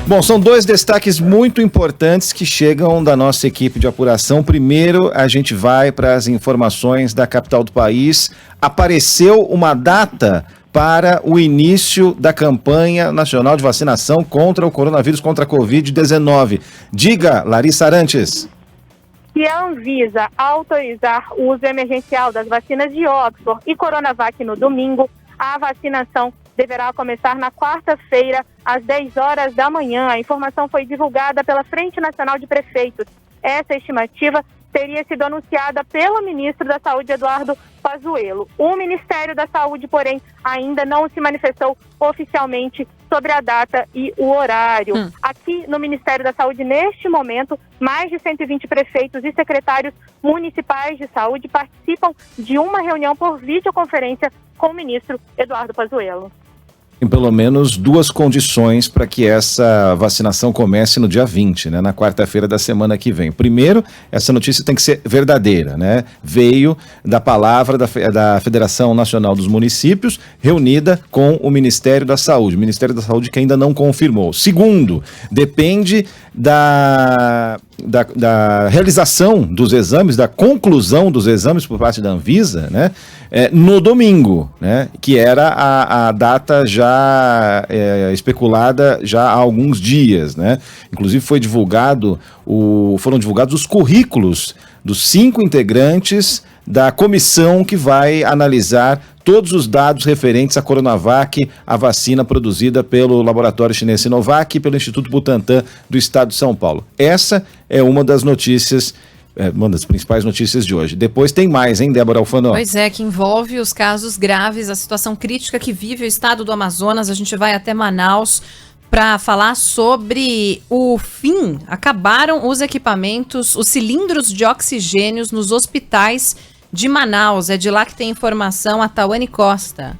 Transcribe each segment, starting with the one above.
Bom, são dois destaques muito importantes que chegam da nossa equipe de apuração. Primeiro, a gente vai para as informações da capital do país. Apareceu uma data para o início da campanha nacional de vacinação contra o coronavírus, contra a Covid-19. Diga, Larissa Arantes. Se a Anvisa autorizar o uso emergencial das vacinas de Oxford e Coronavac no domingo, a vacinação deverá começar na quarta-feira, às 10 horas da manhã. A informação foi divulgada pela Frente Nacional de Prefeitos. Essa estimativa teria sido anunciada pelo ministro da Saúde, Eduardo Pazuello. O Ministério da Saúde, porém, ainda não se manifestou oficialmente sobre a data e o horário. Aqui no Ministério da Saúde, neste momento, mais de 120 prefeitos e secretários municipais de saúde participam de uma reunião por videoconferência com o ministro Eduardo Pazuello. Tem pelo menos duas condições para que essa vacinação comece no dia 20, né, na quarta-feira da semana que vem. Primeiro, essa notícia tem que ser verdadeira, né? Veio da palavra da Federação Nacional dos Municípios, reunida com o Ministério da Saúde. O Ministério da Saúde que ainda não confirmou. Segundo, depende da realização dos exames, da conclusão dos exames por parte da Anvisa, né, no domingo, né, que era a data já especulada já há alguns dias, né. Inclusive foram divulgados os currículos dos 5 integrantes da comissão que vai analisar todos os dados referentes à Coronavac, a vacina produzida pelo laboratório chinês Sinovac e pelo Instituto Butantan do estado de São Paulo. Essa é uma das notícias, uma das principais notícias de hoje. Depois tem mais, hein, Débora Alfano? Pois é, que envolve os casos graves, a situação crítica que vive o estado do Amazonas. A gente vai até Manaus para falar sobre o fim. Acabaram os equipamentos, os cilindros de oxigênios nos hospitais de Manaus. É de lá que tem informação a Tawane Costa.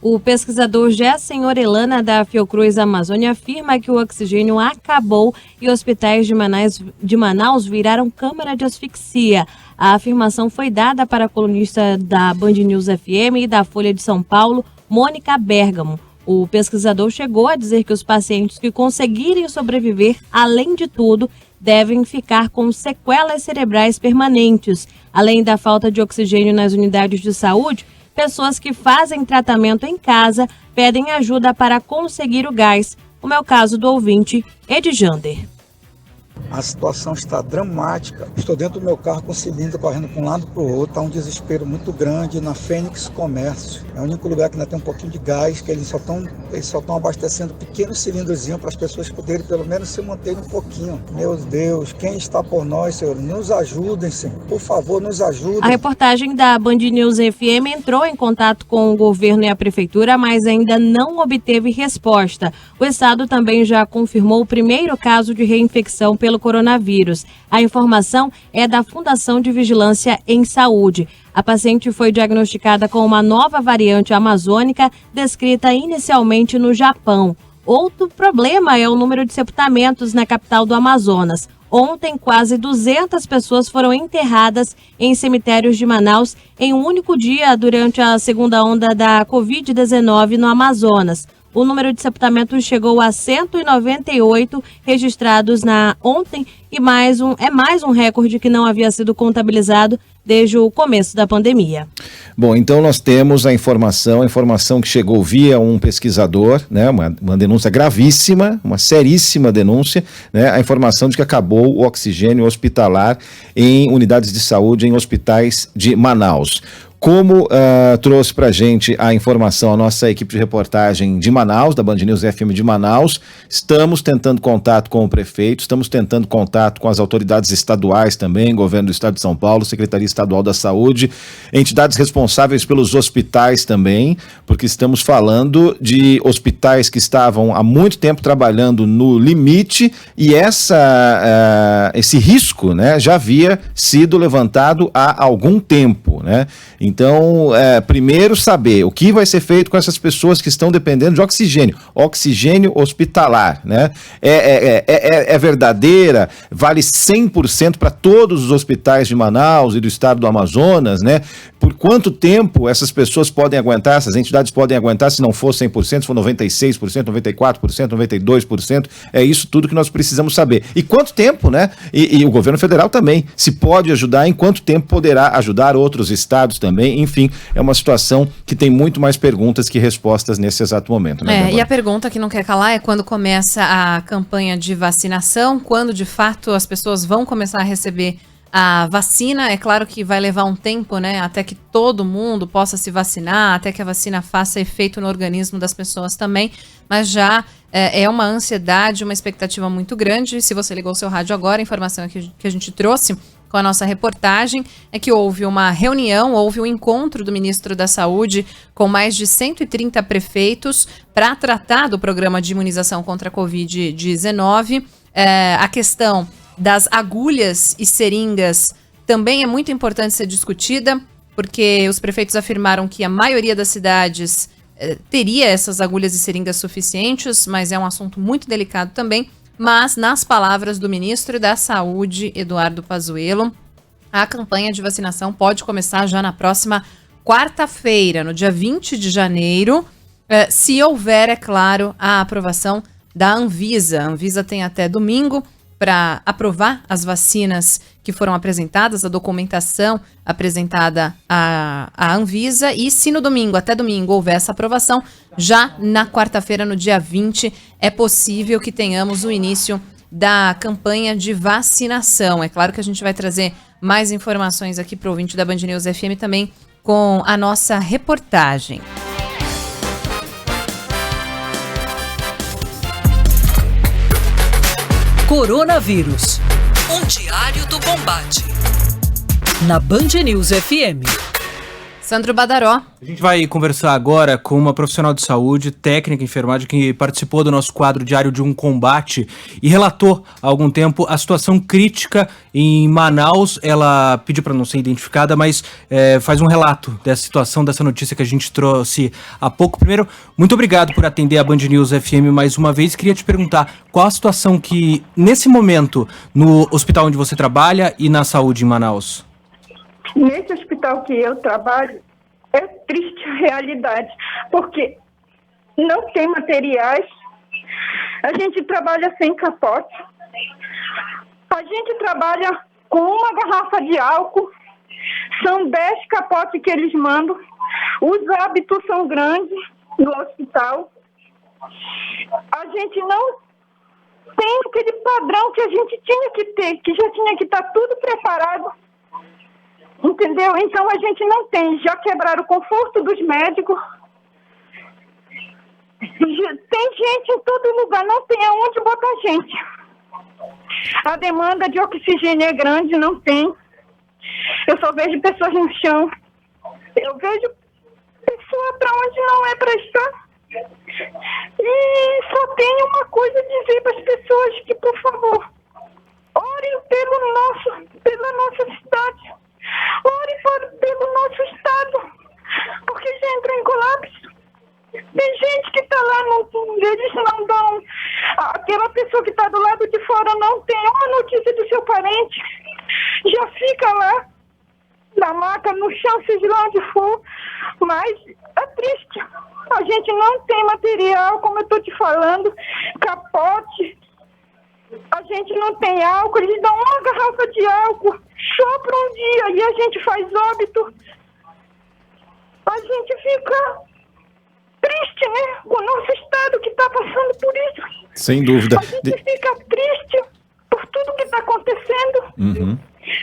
O pesquisador Gessen Orellana da Fiocruz Amazônia afirma que o oxigênio acabou e hospitais de Manaus viraram câmara de asfixia. A afirmação foi dada para a colunista da Band News FM e da Folha de São Paulo, Mônica Bergamo. O pesquisador chegou a dizer que os pacientes que conseguirem sobreviver, além de tudo, devem ficar com sequelas cerebrais permanentes. Além da falta de oxigênio nas unidades de saúde, pessoas que fazem tratamento em casa pedem ajuda para conseguir o gás, como é o caso do ouvinte Edjander. A situação está dramática. Estou dentro do meu carro com cilindro correndo para um lado para o outro. Está um desespero muito grande na Fênix Comércio. É o único lugar que ainda tem um pouquinho de gás, que eles só estão abastecendo pequenos cilindrozinhos para as pessoas poderem pelo menos se manterem um pouquinho. Meu Deus, quem está por nós, Senhor? Nos ajudem, Senhor. Por favor, nos ajudem. A reportagem da Band News FM entrou em contato com o governo e a prefeitura, mas ainda não obteve resposta. O estado também já confirmou o primeiro caso de reinfecção pelo coronavírus. A informação é da Fundação de Vigilância em Saúde. A paciente foi diagnosticada com uma nova variante amazônica descrita inicialmente no Japão. Outro problema é o número de sepultamentos na capital do Amazonas. Ontem, quase 200 pessoas foram enterradas em cemitérios de Manaus em um único dia durante a segunda onda da Covid-19 no Amazonas. O número de sepultamentos chegou a 198 registrados ontem e mais um recorde que não havia sido contabilizado desde o começo da pandemia. Bom, então nós temos a informação que chegou via um pesquisador, né, uma denúncia gravíssima, uma seríssima denúncia, né, a informação de que acabou o oxigênio hospitalar em unidades de saúde em hospitais de Manaus. Como trouxe para a gente a informação a nossa equipe de reportagem de Manaus, da Band News FM de Manaus, estamos tentando contato com o prefeito, estamos tentando contato com as autoridades estaduais também, governo do estado de São Paulo, Secretaria Estadual da Saúde, entidades responsáveis pelos hospitais também, porque estamos falando de hospitais que estavam há muito tempo trabalhando no limite e esse risco, né, já havia sido levantado há algum tempo, né? Então, primeiro saber o que vai ser feito com essas pessoas que estão dependendo de oxigênio hospitalar, né? É verdadeira, vale 100% para todos os hospitais de Manaus e do estado do Amazonas, né? Por quanto tempo essas pessoas podem aguentar, essas entidades podem aguentar, se não for 100%, se for 96%, 94%, 92%, é isso tudo que nós precisamos saber. E quanto tempo, né? E o governo federal também, se pode ajudar, em quanto tempo poderá ajudar outros estados também, enfim, é uma situação que tem muito mais perguntas que respostas nesse exato momento, né? E a pergunta que não quer calar é quando começa a campanha de vacinação, quando de fato as pessoas vão começar a receber a vacina. É claro que vai levar um tempo, né, até que todo mundo possa se vacinar, até que a vacina faça efeito no organismo das pessoas também, mas já é uma ansiedade, uma expectativa muito grande. Se você ligou o seu rádio agora, a informação que a gente trouxe com a nossa reportagem é que houve uma reunião, houve um encontro do ministro da Saúde com mais de 130 prefeitos para tratar do programa de imunização contra a Covid-19. A questão das agulhas e seringas também é muito importante ser discutida, porque os prefeitos afirmaram que a maioria das cidades teria essas agulhas e seringas suficientes, mas é um assunto muito delicado também. Mas, nas palavras do ministro da Saúde, Eduardo Pazuello, a campanha de vacinação pode começar já na próxima quarta-feira, no dia 20 de janeiro, se houver, é claro, a aprovação da Anvisa. A Anvisa tem até domingo para aprovar as vacinas que foram apresentadas, a documentação apresentada à Anvisa, e se no domingo, até domingo, houver essa aprovação, já na quarta-feira, no dia 20, é possível que tenhamos o início da campanha de vacinação. É claro que a gente vai trazer mais informações aqui para o ouvinte da Band News FM também com a nossa reportagem. Coronavírus. Um diário do combate. Na Band News FM. Sandro Badaró. A gente vai conversar agora com uma profissional de saúde, técnica em enfermagem, que participou do nosso quadro diário de um combate e relatou há algum tempo a situação crítica em Manaus. Ela pediu para não ser identificada, mas faz um relato dessa situação, dessa notícia que a gente trouxe há pouco. Primeiro, muito obrigado por atender a Band News FM mais uma vez. Queria te perguntar qual a situação que, nesse momento, no hospital onde você trabalha e na saúde em Manaus. Nesse hospital que eu trabalho, é triste a realidade, porque não tem materiais, a gente trabalha sem capote, a gente trabalha com uma garrafa de álcool, são 10 capotes que eles mandam, os hábitos são grandes no hospital, a gente não tem aquele padrão que a gente tinha que ter, que já tinha que estar tudo preparado. Entendeu? Então a gente não tem, já quebraram o conforto dos médicos. Tem gente em todo lugar, não tem aonde botar gente. A demanda de oxigênio é grande, não tem. Eu só vejo pessoas no chão. Eu vejo pessoa para onde não é para estar. E só tenho uma coisa a dizer para as pessoas, que por favor, orem pela nossa cidade. Ore pelo nosso estado, porque já entrou em colapso. Tem gente que está lá, eles não dão. Aquela pessoa que está do lado de fora não tem uma notícia do seu parente, já fica lá, na maca, no chão, seja lá onde for. Mas é triste. A gente não tem material, como eu estou te falando, capote. A gente não tem álcool, eles dão uma garrafa de álcool só para um dia e a gente faz óbito. A gente fica triste, né? Com o nosso estado que está passando por isso. Sem dúvida. A gente fica triste por tudo que está acontecendo. Uhum.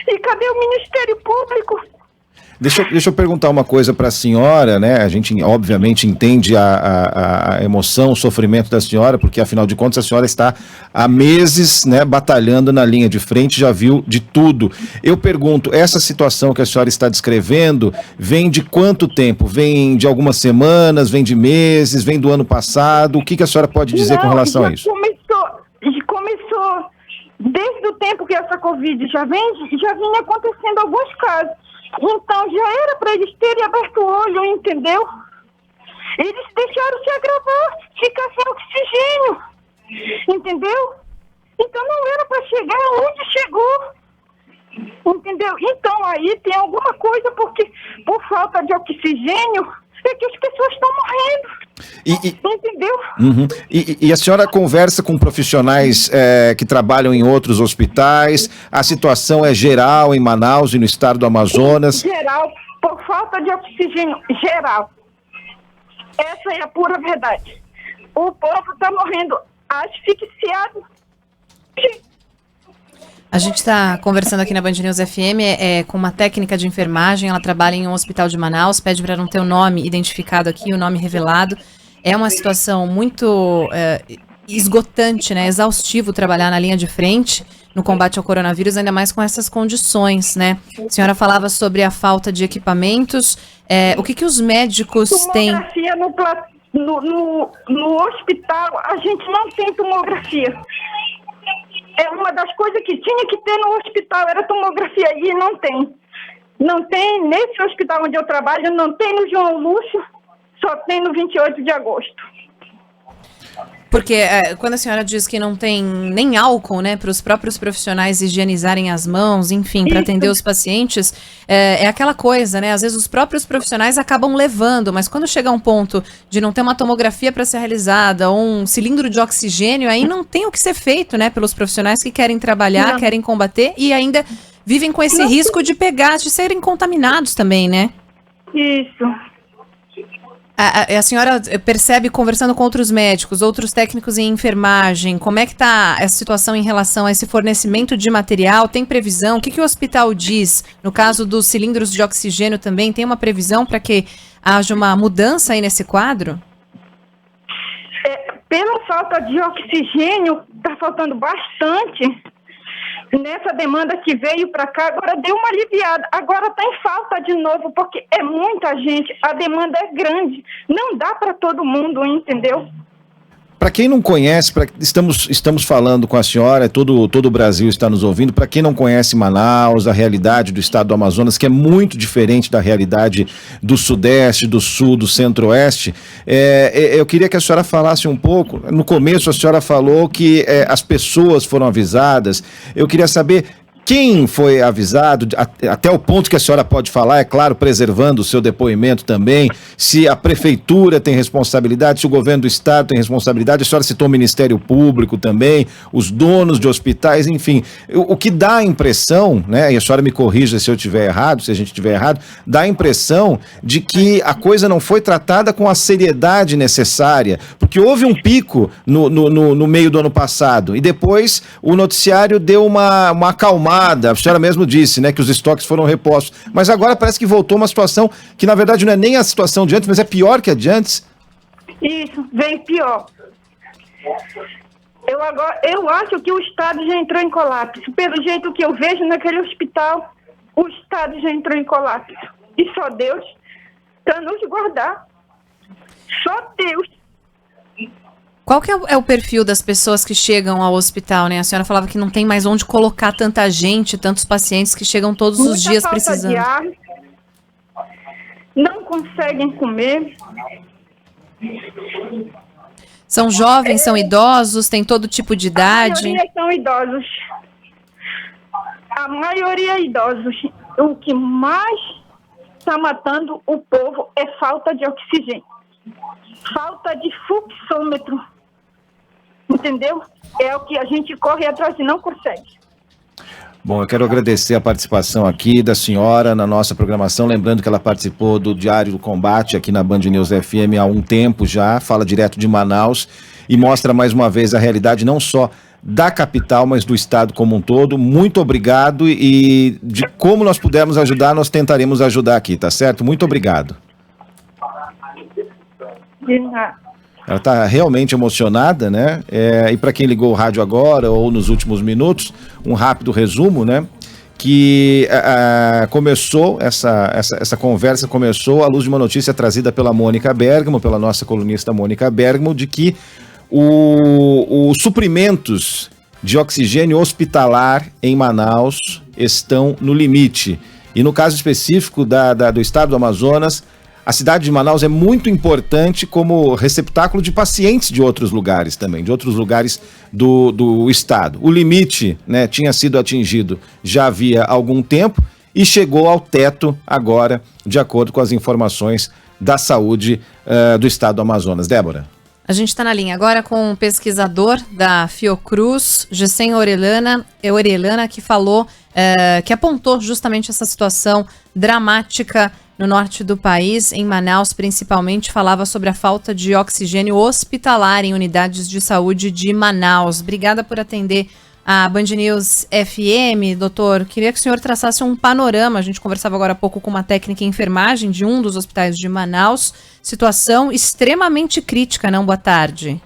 E cadê o Ministério Público? Deixa eu perguntar uma coisa para a senhora, né? A gente obviamente entende a emoção, o sofrimento da senhora, porque afinal de contas a senhora está há meses, né, batalhando na linha de frente, já viu de tudo. Eu pergunto, essa situação que a senhora está descrevendo vem de quanto tempo? Vem de algumas semanas, vem de meses, vem do ano passado? O que a senhora pode dizer com relação a isso? Começou desde o tempo que essa Covid já vinha acontecendo alguns casos. Então já era para eles terem aberto o olho, entendeu? Eles deixaram se agravar, ficar sem oxigênio, entendeu? Então não era para chegar onde chegou, entendeu? Então aí tem alguma coisa, porque por falta de oxigênio é que as pessoas estão morrendo. Entendeu? Uhum. E a senhora conversa com profissionais que trabalham em outros hospitais? A situação é geral em Manaus e no estado do Amazonas? Geral, por falta de oxigênio, geral. Essa é a pura verdade. O povo está morrendo asfixiado. A gente está conversando aqui na Band News FM com uma técnica de enfermagem. Ela trabalha em um hospital de Manaus, pede para não ter o nome identificado aqui, o nome revelado. É uma situação muito esgotante, né? Exaustivo trabalhar na linha de frente no combate ao coronavírus, ainda mais com essas condições, né? A senhora falava sobre a falta de equipamentos. O que os médicos têm? Tomografia no hospital, a gente não tem tomografia. É uma das coisas que tinha que ter no hospital, era tomografia, e não tem. Não tem nesse hospital onde eu trabalho, não tem no João Lúcio, só tem no 28 de agosto. Porque quando a senhora diz que não tem nem álcool, né, para os próprios profissionais higienizarem as mãos, enfim, para atender os pacientes, é aquela coisa, né? Às vezes os próprios profissionais acabam levando, mas quando chega a um ponto de não ter uma tomografia para ser realizada ou um cilindro de oxigênio, aí não tem o que ser feito, né, pelos profissionais que querem trabalhar, querem combater e ainda vivem com esse risco de pegar, de serem contaminados também, né? Isso. A senhora percebe, conversando com outros médicos, outros técnicos em enfermagem, como é que está essa situação em relação a esse fornecimento de material? Tem previsão? O que o hospital diz? No caso dos cilindros de oxigênio também, tem uma previsão para que haja uma mudança aí nesse quadro? Pela falta de oxigênio, está faltando bastante. Nessa demanda que veio para cá, agora deu uma aliviada. Agora está em falta de novo, porque é muita gente, a demanda é grande. Não dá para todo mundo, entendeu? Para quem não conhece, estamos falando com a senhora, todo o Brasil está nos ouvindo. Para quem não conhece Manaus, a realidade do estado do Amazonas, que é muito diferente da realidade do Sudeste, do Sul, do Centro-Oeste, eu queria que a senhora falasse um pouco. No começo a senhora falou que as pessoas foram avisadas. Eu queria saber quem foi avisado, até o ponto que a senhora pode falar, é claro, preservando o seu depoimento também, se a prefeitura tem responsabilidade, se o governo do estado tem responsabilidade, a senhora citou o Ministério Público também, os donos de hospitais, enfim, o que dá a impressão, né, e a senhora me corrija se eu estiver errado, se a gente estiver errado, dá a impressão de que a coisa não foi tratada com a seriedade necessária, porque houve um pico no meio do ano passado, e depois o noticiário deu uma acalmada. A senhora mesmo disse, né, que os estoques foram repostos, mas agora parece que voltou uma situação que na verdade não é nem a situação de antes, mas é pior que a de antes. Isso, bem pior. Eu acho que o Estado já entrou em colapso. Pelo jeito que eu vejo naquele hospital, o Estado já entrou em colapso. E só Deus para nos guardar. Só Deus. Qual que é o perfil das pessoas que chegam ao hospital, né? A senhora falava que não tem mais onde colocar tanta gente, tantos pacientes que chegam todos os dias precisando. Muita falta de ar, não conseguem comer. São jovens, são idosos, tem todo tipo de idade? A maioria são idosos. A maioria é idosos. O que mais está matando o povo é falta de oxigênio. Falta de fluxômetro. Entendeu? É o que a gente corre atrás e não consegue. Bom, eu quero agradecer a participação aqui da senhora na nossa programação, lembrando que ela participou do Diário do Combate aqui na Band News FM há um tempo já, fala direto de Manaus e mostra mais uma vez a realidade não só da capital, mas do estado como um todo. Muito obrigado e de como nós pudermos ajudar, nós tentaremos ajudar aqui, tá certo? Muito obrigado. De nada. Ela está realmente emocionada, né? E para quem ligou o rádio agora ou nos últimos minutos, um rápido resumo, né? Que começou, essa conversa começou à luz de uma notícia trazida pela Mônica Bergamo, pela nossa colunista Mônica Bergamo, de que os suprimentos de oxigênio hospitalar em Manaus estão no limite. E no caso específico do estado do Amazonas, a cidade de Manaus é muito importante como receptáculo de pacientes de outros lugares também, de outros lugares do estado. O limite, né, tinha sido atingido já havia algum tempo e chegou ao teto agora, de acordo com as informações da saúde do estado do Amazonas. Débora. A gente está na linha agora com um pesquisador da Fiocruz, Gessen Orellana, que falou, que apontou justamente essa situação dramática no norte do país, em Manaus principalmente, falava sobre a falta de oxigênio hospitalar em unidades de saúde de Manaus. Obrigada por atender a Band News FM, doutor. Queria que o senhor traçasse um panorama. A gente conversava agora há pouco com uma técnica em enfermagem de um dos hospitais de Manaus. Situação extremamente crítica, não? Boa tarde.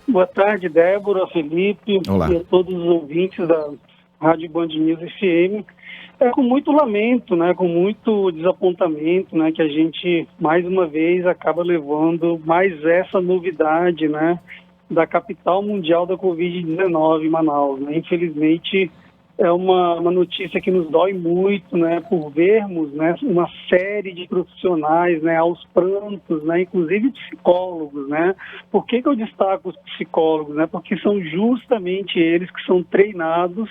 Boa tarde, Débora, Felipe. Olá. E a todos os ouvintes da Rádio Band News FM. É com muito lamento, né, com muito desapontamento, né, que a gente, mais uma vez, acaba levando mais essa novidade, né, da capital mundial da Covid-19, Manaus, né? Infelizmente, é uma notícia que nos dói muito, né, por vermos, né, uma série de profissionais, né, aos prantos, né, inclusive psicólogos, né. Por que eu destaco os psicólogos, né? Porque são justamente eles que são treinados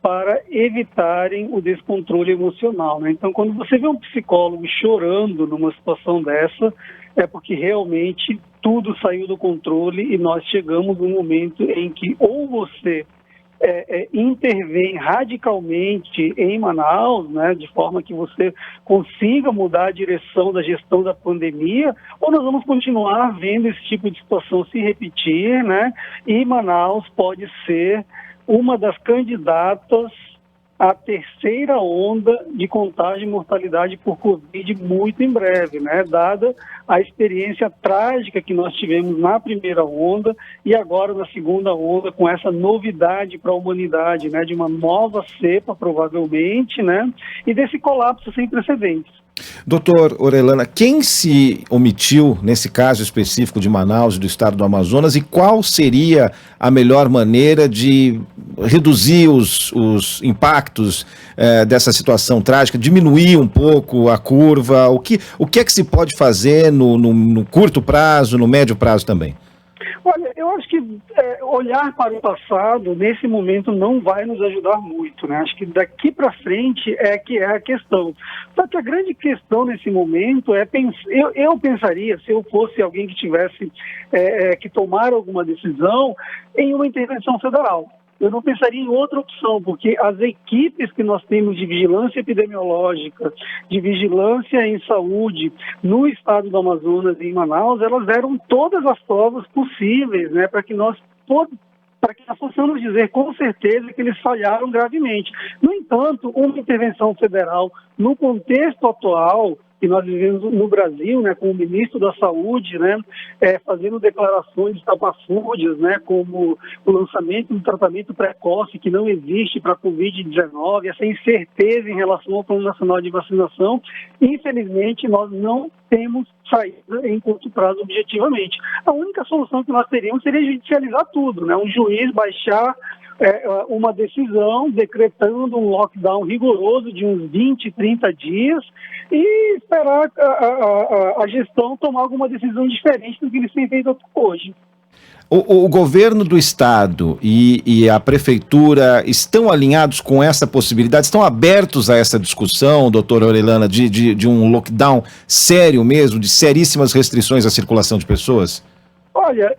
para evitarem o descontrole emocional, né? Então, quando você vê um psicólogo chorando numa situação dessa, é porque realmente tudo saiu do controle e nós chegamos num momento em que ou você intervém radicalmente em Manaus, né, de forma que você consiga mudar a direção da gestão da pandemia, ou nós vamos continuar vendo esse tipo de situação se repetir, né, e Manaus pode ser uma das candidatas à terceira onda de contágio e mortalidade por Covid muito em breve, né? Dada a experiência trágica que nós tivemos na primeira onda e agora na segunda onda, com essa novidade para a humanidade, né? De uma nova cepa, provavelmente, né? E desse colapso sem precedentes. Doutor Orellana, quem se omitiu nesse caso específico de Manaus e do estado do Amazonas e qual seria a melhor maneira de reduzir os impactos dessa situação trágica, diminuir um pouco a curva? O que é que se pode fazer no curto prazo, no médio prazo também? Olha, eu acho que olhar para o passado, nesse momento, não vai nos ajudar muito, né? Acho que daqui para frente que é a questão. Só que a grande questão nesse momento eu pensaria, se eu fosse alguém que tivesse que tomar alguma decisão, em uma intervenção federal. Eu não pensaria em outra opção, porque as equipes que nós temos de vigilância epidemiológica, de vigilância em saúde no estado do Amazonas e em Manaus, elas deram todas as provas possíveis, né, para que nós possamos dizer com certeza que eles falharam gravemente. No entanto, uma intervenção federal no contexto atual que nós vivemos no Brasil, né, com o ministro da Saúde, né, fazendo declarações estapafúrdias, né, como o lançamento do tratamento precoce que não existe para a Covid-19, essa incerteza em relação ao Plano Nacional de Vacinação, infelizmente nós não temos saída em curto prazo objetivamente. A única solução que nós teríamos seria judicializar tudo, né, um juiz baixar uma decisão decretando um lockdown rigoroso de uns 20, 30 dias e esperar a gestão tomar alguma decisão diferente do que eles têm feito hoje. O governo do estado e a prefeitura estão alinhados com essa possibilidade? Estão abertos a essa discussão, doutora Orellana, de um lockdown sério mesmo, de seríssimas restrições à circulação de pessoas? Olha,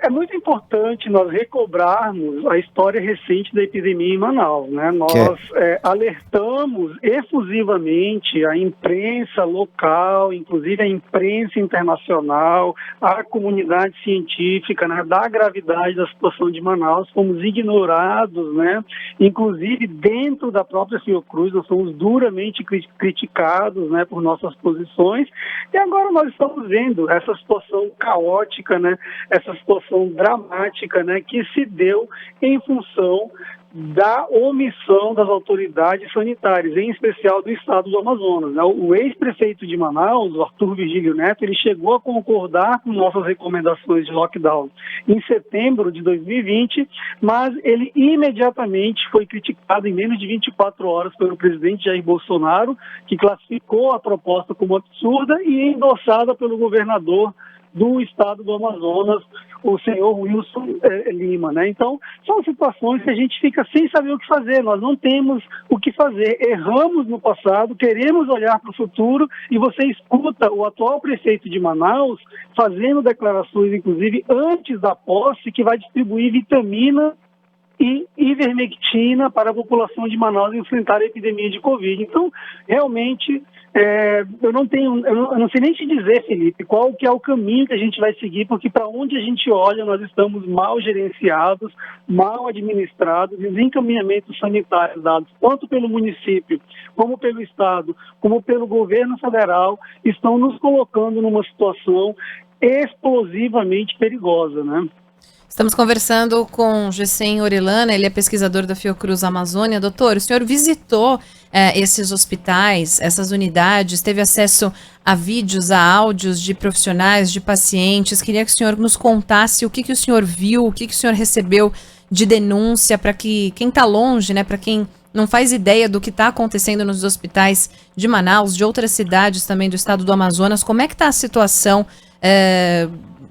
é muito importante nós recobrarmos a história recente da epidemia em Manaus, né? Nós alertamos efusivamente a imprensa local, inclusive a imprensa internacional, a comunidade científica, né, da gravidade da situação de Manaus. Fomos ignorados, né? Inclusive dentro da própria Fiocruz, nós fomos duramente criticados, né, por nossas posições. E agora nós estamos vendo essa situação caótica, né? Essa situação dramática, né, que se deu em função da omissão das autoridades sanitárias, em especial do estado do Amazonas. O ex-prefeito de Manaus, o Arthur Virgílio Neto, ele chegou a concordar com nossas recomendações de lockdown em setembro de 2020, mas ele imediatamente foi criticado em menos de 24 horas pelo presidente Jair Bolsonaro, que classificou a proposta como absurda e endossada pelo governador do estado do Amazonas, o senhor Wilson Lima, né? Então, são situações que a gente fica sem saber o que fazer, nós não temos o que fazer, erramos no passado, queremos olhar para o futuro, e você escuta o atual prefeito de Manaus fazendo declarações, inclusive antes da posse, que vai distribuir vitamina e ivermectina para a população de Manaus enfrentar a epidemia de Covid. Então, realmente, eu não sei nem te dizer, Felipe, qual que é o caminho que a gente vai seguir, porque para onde a gente olha, nós estamos mal gerenciados, mal administrados, e os encaminhamentos sanitários dados tanto pelo município, como pelo estado, como pelo governo federal, estão nos colocando numa situação explosivamente perigosa, né? Estamos conversando com Gessem Orellana, ele é pesquisador da Fiocruz Amazônia. Doutor, o senhor visitou esses hospitais, essas unidades, teve acesso a vídeos, a áudios de profissionais, de pacientes. Queria que o senhor nos contasse o que o senhor viu, o que o senhor recebeu de denúncia, para que quem está longe, né, para quem não faz ideia do que está acontecendo nos hospitais de Manaus, de outras cidades também do estado do Amazonas, como é que está a situação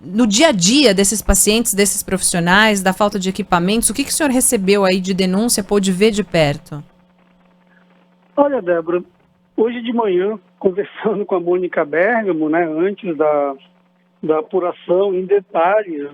no dia a dia desses pacientes, desses profissionais, da falta de equipamentos? O que o senhor recebeu aí de denúncia, pôde ver de perto? Olha, Débora, hoje de manhã, conversando com a Mônica Bergamo, né, antes da apuração em detalhes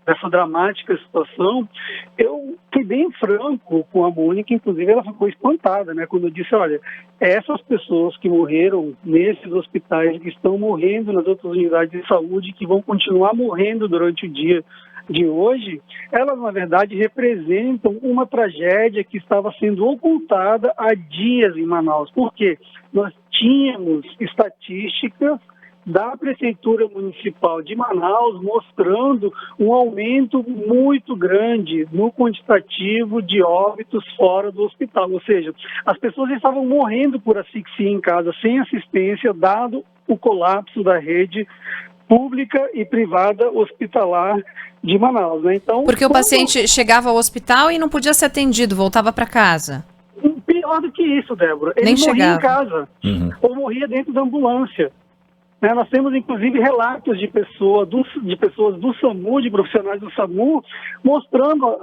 dessa dramática situação, eu fui bem franco com a Mônica, inclusive ela ficou espantada, né, quando eu disse, olha, essas pessoas que morreram nesses hospitais, que estão morrendo nas outras unidades de saúde, que vão continuar morrendo durante o dia de hoje, elas, na verdade, representam uma tragédia que estava sendo ocultada há dias em Manaus. Por quê? Nós tínhamos estatísticas da Prefeitura Municipal de Manaus mostrando um aumento muito grande no quantitativo de óbitos fora do hospital. Ou seja, as pessoas estavam morrendo por asfixia em casa, sem assistência, dado o colapso da rede pública e privada hospitalar de Manaus, né? Então, porque o paciente chegava ao hospital e não podia ser atendido, voltava para casa. Pior do que isso, Débora. Ele Nem morria chegava em casa, ou morria dentro da ambulância. Nós temos, inclusive, relatos de pessoas do SAMU, de profissionais do SAMU, mostrando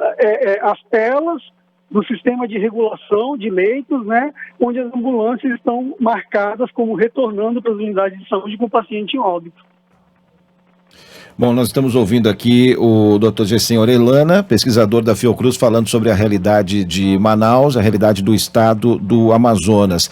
as telas do sistema de regulação de leitos, né, onde as ambulâncias estão marcadas como retornando para as unidades de saúde com o paciente em óbito. Bom, nós estamos ouvindo aqui o Dr. Gessem Orellana, pesquisador da Fiocruz, falando sobre a realidade de Manaus, a realidade do estado do Amazonas.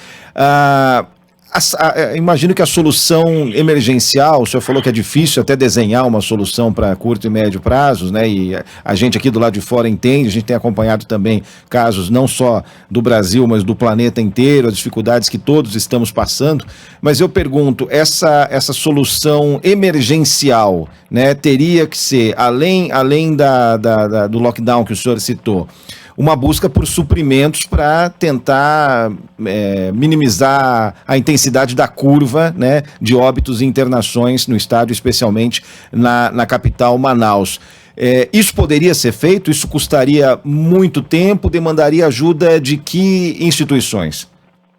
Imagino que a solução emergencial, o senhor falou que é difícil até desenhar uma solução para curto e médio prazos, né? E a gente aqui do lado de fora entende, a gente tem acompanhado também casos não só do Brasil, mas do planeta inteiro, as dificuldades que todos estamos passando. Mas eu pergunto, essa solução emergencial, né, teria que ser, além do lockdown que o senhor citou, uma busca por suprimentos para tentar minimizar a intensidade da curva, né, de óbitos e internações no estado, especialmente na capital Manaus. Isso poderia ser feito? Isso custaria muito tempo? Demandaria ajuda de que instituições?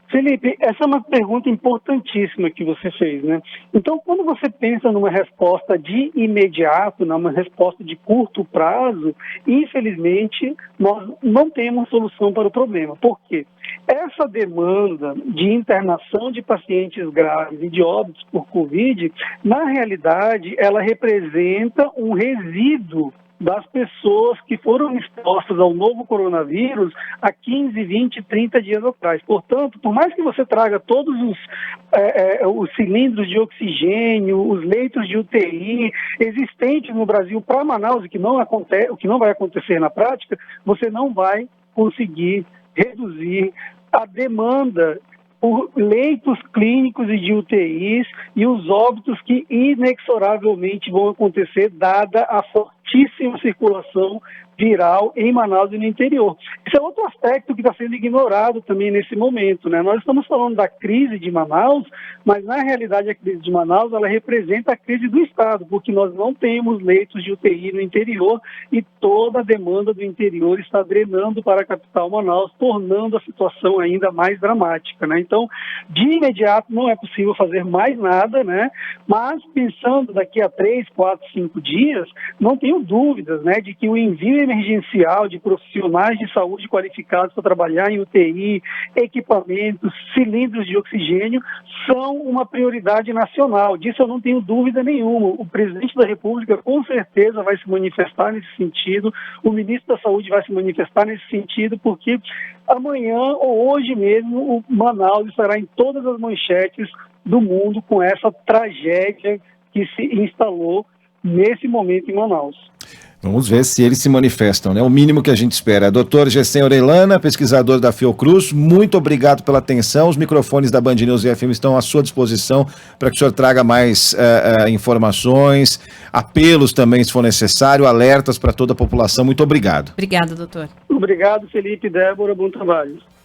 Felipe, essa é uma pergunta importantíssima que você fez, né? Então, quando você pensa numa resposta de imediato, numa resposta de curto prazo, infelizmente, nós não temos solução para o problema. Por quê? Essa demanda de internação de pacientes graves e de óbitos por Covid, na realidade, ela representa um resíduo das pessoas que foram expostas ao novo coronavírus há 15, 20, 30 dias atrás. Portanto, por mais que você traga todos os cilindros de oxigênio, os leitos de UTI existentes no Brasil para Manaus, o que não vai acontecer na prática, você não vai conseguir reduzir a demanda por leitos clínicos e de UTIs e os óbitos que inexoravelmente vão acontecer, dada a altíssima circulação viral em Manaus e no interior. Esse é outro aspecto que está sendo ignorado também nesse momento, né? Nós estamos falando da crise de Manaus, mas na realidade a crise de Manaus, ela representa a crise do Estado, porque nós não temos leitos de UTI no interior e toda a demanda do interior está drenando para a capital Manaus, tornando a situação ainda mais dramática, né? Então, de imediato não é possível fazer mais nada, né? Mas pensando daqui a 3, 4, 5 dias, não tenho dúvidas, né, de que o envio emergencial de profissionais de saúde qualificados para trabalhar em UTI, equipamentos, cilindros de oxigênio, são uma prioridade nacional. Disso eu não tenho dúvida nenhuma. O presidente da República com certeza vai se manifestar nesse sentido, o ministro da Saúde vai se manifestar nesse sentido, porque amanhã ou hoje mesmo o Manaus estará em todas as manchetes do mundo com essa tragédia que se instalou nesse momento em Manaus. Vamos ver se eles se manifestam, né? O mínimo que a gente espera. Doutor Gessen Orellana, pesquisador da Fiocruz, muito obrigado pela atenção. Os microfones da Band News FM estão à sua disposição para que o senhor traga mais informações, apelos também, se for necessário, alertas para toda a população. Muito obrigado. Obrigada, doutor. Obrigado, Felipe, Débora, bom trabalho.